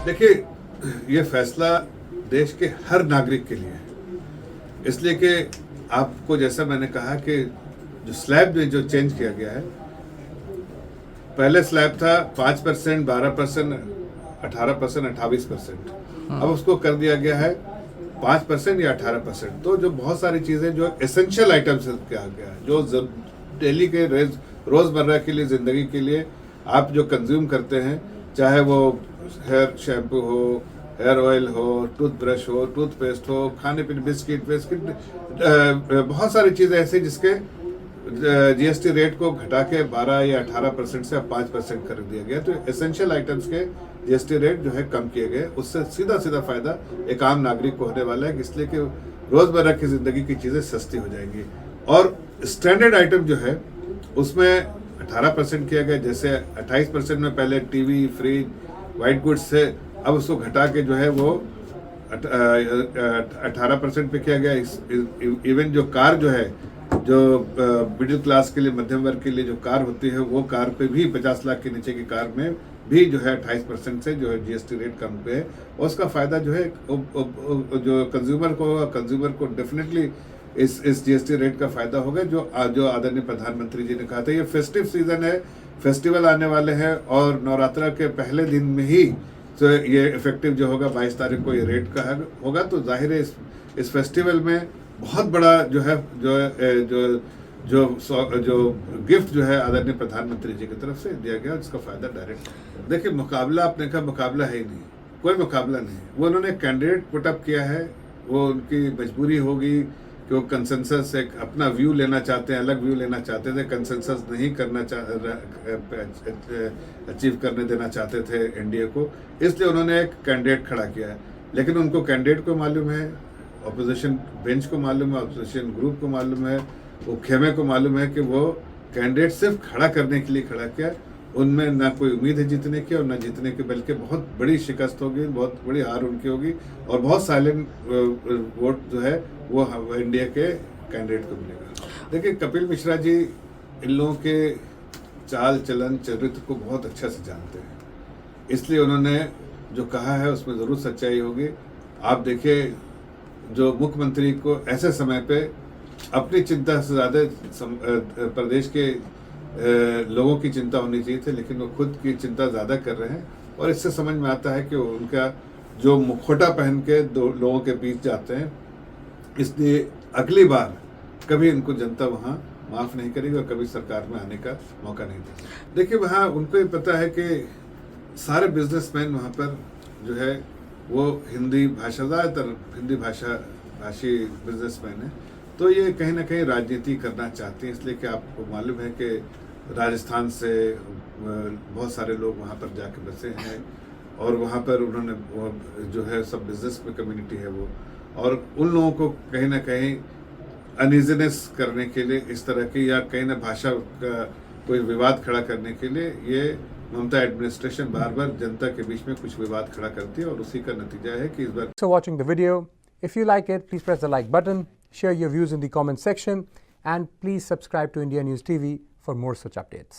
देखिए, ये फैसला देश के हर नागरिक के लिए है, इसलिए कि आपको जैसा मैंने कहा कि जो स्लैब में जो चेंज किया गया है, पहले स्लैब था 5%, 12%, 18%, 28%, अब उसको कर दिया गया है 5% या 18%। तो जो बहुत सारी चीज़ें जो एसेंशियल आइटम्स कहा गया है, जो डेली के रोज़मर्रा के लिए ज़िंदगी के लिए आप जो कंज्यूम करते हैं, चाहे वो हेयर शैम्पू हो, हेयर ऑयल हो, टूथब्रश हो, टूथपेस्ट हो, खाने पीने बिस्किट, बहुत सारी चीज़ें ऐसी जिसके जीएसटी रेट को घटा के 12 या 18% से अब 5% कर दिया गया। तो एसेंशियल आइटम्स के जीएसटी रेट जो है कम किए गए, उससे सीधा सीधा फायदा एक आम नागरिक को होने वाला है, इसलिए कि रोजमर्रा की जिंदगी की चीजें सस्ती हो जाएंगी। और स्टैंडर्ड आइटम जो है उसमें 18% किया गया, जैसे 28% में पहले टीवी, फ्रिज, वाइट गुड्स थे, अब उसको घटा के जो है वो 18% पे किया गया। इवन जो कार जो है, जो मिडिल क्लास के लिए, मध्यम वर्ग के लिए जो कार होती है, वो कार पे भी 50 लाख के नीचे की कार में भी जो है 28% से जो है जीएसटी रेट कम पे है। और उसका फायदा जो है जो कंज्यूमर को डेफिनेटली इस जीएसटी रेट का फायदा होगा, जो आदरणीय प्रधानमंत्री जी ने कहा था। ये फेस्टिव सीजन है, फेस्टिवल आने वाले हैं, और नवरात्रा के पहले दिन में ही तो ये इफेक्टिव जो होगा 22 तारीख को ये रेट का होगा। तो जाहिर है इस फेस्टिवल में बहुत बड़ा जो है जो गिफ्ट जो है आदरणीय प्रधानमंत्री जी की तरफ से दिया गया, जिसका फायदा डायरेक्ट। देखिए, मुकाबला आपने कहा, मुकाबला है ही नहीं, कोई मुकाबला नहीं। वो उन्होंने कैंडिडेट पुटअप किया है, वो उनकी मजबूरी होगी कि वो कंसेंसस एक अपना व्यू लेना चाहते हैं, अलग व्यू लेना चाहते थे, कंसेंसस नहीं करना अचीव करने देना चाहते थे एनडीए को, इसलिए उन्होंने एक कैंडिडेट खड़ा किया है। लेकिन उनको कैंडिडेट को मालूम है, अपोजिशन बेंच को मालूम है, अपोजिशन ग्रुप को मालूम है, वो खेमे को मालूम है कि वो कैंडिडेट सिर्फ खड़ा करने के लिए खड़ा किया, उनमें ना कोई उम्मीद है जीतने की और ना जीतने की, बल्कि बहुत बड़ी शिकस्त होगी, बहुत बड़ी हार उनकी होगी, और बहुत साइलेंट वोट जो है वो एनडीए के कैंडिडेट को मिलेगा। देखिए, कपिल मिश्रा जी इन लोगों के चाल चलन चरित्र को बहुत अच्छा से जानते हैं, इसलिए उन्होंने जो कहा है उसमें ज़रूर सच्चाई होगी। आप देखिए, जो मुख्यमंत्री को ऐसे समय पे अपनी चिंता से ज़्यादा प्रदेश के लोगों की चिंता होनी चाहिए थी, लेकिन वो खुद की चिंता ज़्यादा कर रहे हैं। और इससे समझ में आता है कि उनका जो मुखौटा पहन के दो लोगों के बीच जाते हैं, इसलिए अगली बार कभी इनको जनता वहाँ माफ़ नहीं करेगी और कभी सरकार में आने का मौका नहीं देगी। देखिए, वहाँ उनको ये पता है कि सारे बिजनेसमैन वहाँ पर जो है वो हिंदी भाषा, ज़्यादातर हिंदी भाषी बिजनेसमैन है, तो ये कहीं ना कहीं राजनीति करना चाहते हैं, इसलिए कि आपको मालूम है कि राजस्थान से बहुत सारे लोग वहाँ पर जाके बसे हैं, और वहाँ पर उन्होंने जो है सब बिजनेस में कम्युनिटी है वो, और उन लोगों को कहीं ना कहीं अनइजीनेस करने के लिए इस तरह की, या कहीं ना भाषा का कोई विवाद खड़ा करने के लिए ये ममता एडमिनिस्ट्रेशन बार बार जनता के बीच में कुछ विवाद खड़ा करती है, और उसी का नतीजा है कि इस बार। So watching the video, if you like it, please press the like button, share your views in the comment section, and please subscribe to India News TV for more such updates.